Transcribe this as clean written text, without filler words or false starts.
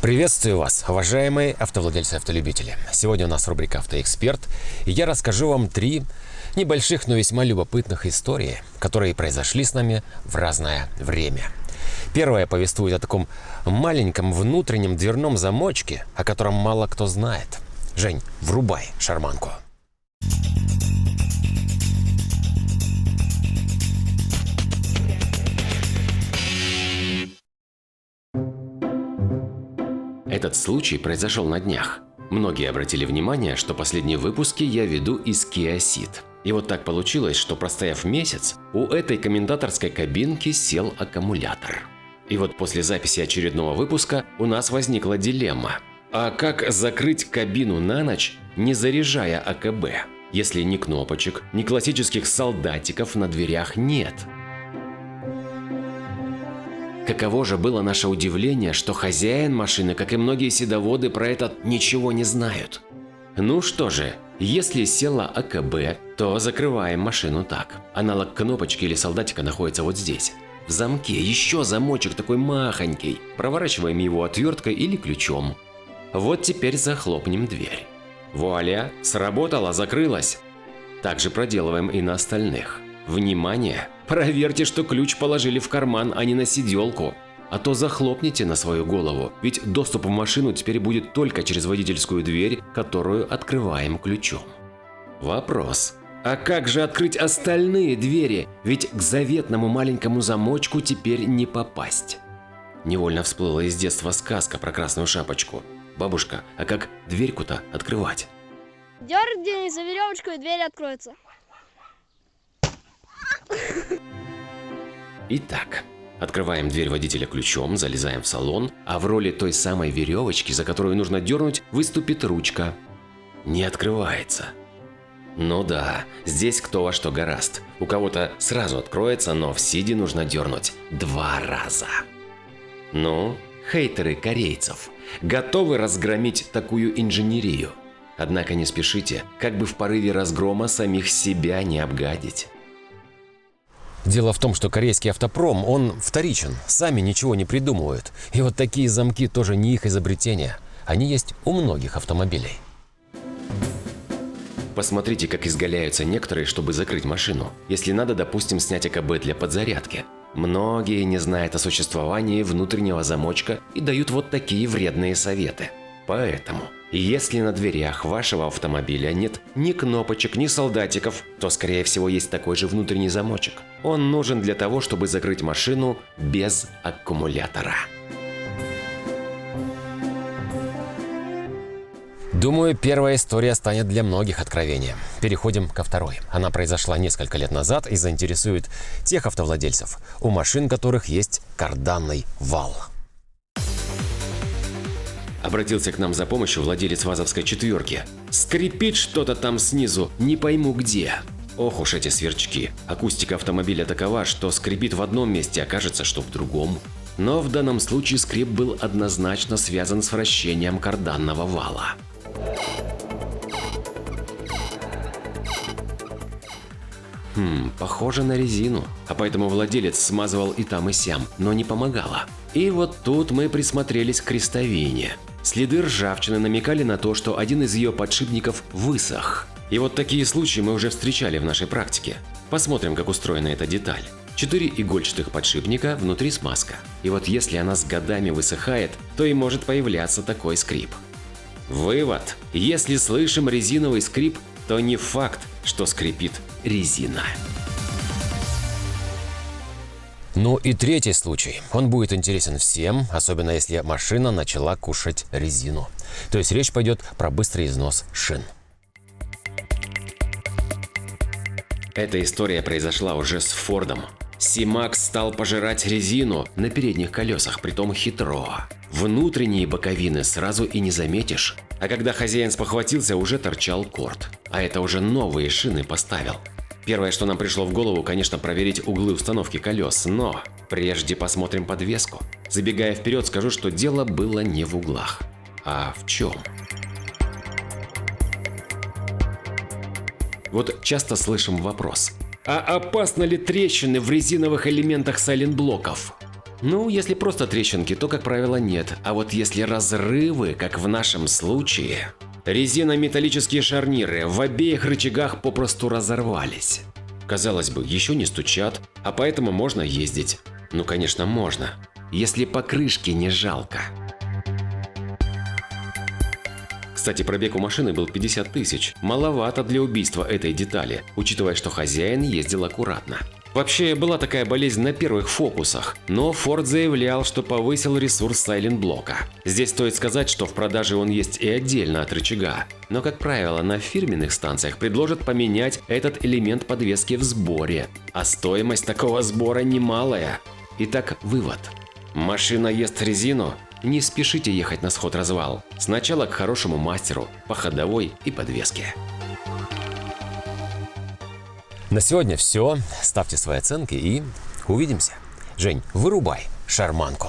Приветствую вас, уважаемые автовладельцы и автолюбители. Сегодня у нас рубрика «Автоэксперт», и я расскажу вам 3 небольших, но весьма любопытных истории, которые произошли с нами в разное время. Первая повествует о таком маленьком внутреннем дверном замочке, о котором мало кто знает. Жень, врубай шарманку. Этот случай произошел на днях. Многие обратили внимание, что последние выпуски я веду из Kia Ceed. И вот так получилось, что простояв месяц, у этой комментаторской кабинки сел аккумулятор. И вот после записи очередного выпуска у нас возникла дилемма. А как закрыть кабину на ночь, не заряжая АКБ, если ни кнопочек, ни классических солдатиков на дверях нет? Каково же было наше удивление, что хозяин машины, как и многие седоводы, про это ничего не знают. Ну что же, если села АКБ, то закрываем машину так. Аналог кнопочки или солдатика находится вот здесь. В замке еще замочек такой махонький. Проворачиваем его отверткой или ключом. Вот теперь захлопнем дверь. Вуаля, сработало, закрылось. Также проделываем и на остальных. Внимание! Проверьте, что ключ положили в карман, а не на сиделку. А то захлопните на свою голову, ведь доступ в машину теперь будет только через водительскую дверь, которую открываем ключом. Вопрос. А как же открыть остальные двери? Ведь к заветному маленькому замочку теперь не попасть. Невольно всплыла из детства сказка про Красную Шапочку. Бабушка, а как дверьку-то открывать? Дерни за веревочку, и дверь откроется. Итак, открываем дверь водителя ключом, залезаем в салон, а в роли той самой веревочки, за которую нужно дернуть, выступит ручка. Не открывается. Ну да, здесь кто во что горазд. У кого-то сразу откроется, но в Сиде нужно дернуть 2 раза. Ну, хейтеры корейцев, готовы разгромить такую инженерию? Однако не спешите, как бы в порыве разгрома самих себя не обгадить. Дело в том, что корейский автопром, он вторичен, сами ничего не придумывают. И вот такие замки тоже не их изобретение. Они есть у многих автомобилей. Посмотрите, как изгаляются некоторые, чтобы закрыть машину. Если надо, допустим, снять АКБ для подзарядки. Многие не знают о существовании внутреннего замочка и дают вот такие вредные советы. Поэтому, если на дверях вашего автомобиля нет ни кнопочек, ни солдатиков, то, скорее всего, есть такой же внутренний замочек. Он нужен для того, чтобы закрыть машину без аккумулятора. Думаю, первая история станет для многих откровением. Переходим ко второй. Она произошла несколько лет назад и заинтересует тех автовладельцев, у машин которых есть карданный вал. Обратился к нам за помощью владелец ВАЗовской 4. Скрипит что-то там снизу, не пойму где. Ох уж эти сверчки. Акустика автомобиля такова, что скрипит в одном месте, а кажется, что в другом. Но в данном случае скрип был однозначно связан с вращением карданного вала. Похоже на резину. А поэтому владелец смазывал и там, и сям, но не помогало. И вот тут мы присмотрелись к крестовине. Следы ржавчины намекали на то, что один из ее подшипников высох. И вот такие случаи мы уже встречали в нашей практике. Посмотрим, как устроена эта деталь. 4 игольчатых подшипника, внутри смазка. И вот если она с годами высыхает, то и может появляться такой скрип. Вывод. Если слышим резиновый скрип, то не факт, что скрипит резина. Ну и третий случай. Он будет интересен всем, особенно если машина начала кушать резину. То есть речь пойдет про быстрый износ шин. Эта история произошла уже с Фордом. Си-Макс стал пожирать резину на передних колесах, притом хитро. Внутренние боковины сразу и не заметишь. А когда хозяин спохватился, уже торчал корд. А это уже новые шины поставил. Первое, что нам пришло в голову, конечно, проверить углы установки колес, но прежде посмотрим подвеску. Забегая вперед, скажу, что дело было не в углах. А в чем? Вот часто слышим вопрос. А опасны ли трещины в резиновых элементах сайлентблоков? Ну, если просто трещинки, то, как правило, нет. А вот если разрывы, как в нашем случае, резинометаллические шарниры в обеих рычагах попросту разорвались. Казалось бы, еще не стучат, а поэтому можно ездить. Ну, конечно, можно, если покрышки не жалко. Кстати, пробег у машины был 50 тысяч. Маловато для убийства этой детали, учитывая, что хозяин ездил аккуратно. Вообще, была такая болезнь на первых фокусах, но Ford заявлял, что повысил ресурс сайлент-блока. Здесь стоит сказать, что в продаже он есть и отдельно от рычага. Но, как правило, на фирменных станциях предложат поменять этот элемент подвески в сборе. А стоимость такого сбора немалая. Итак, вывод. Машина ест резину? Не спешите ехать на сход-развал. Сначала к хорошему мастеру по ходовой и подвеске. На сегодня все. Ставьте свои оценки и увидимся. Жень, вырубай шарманку.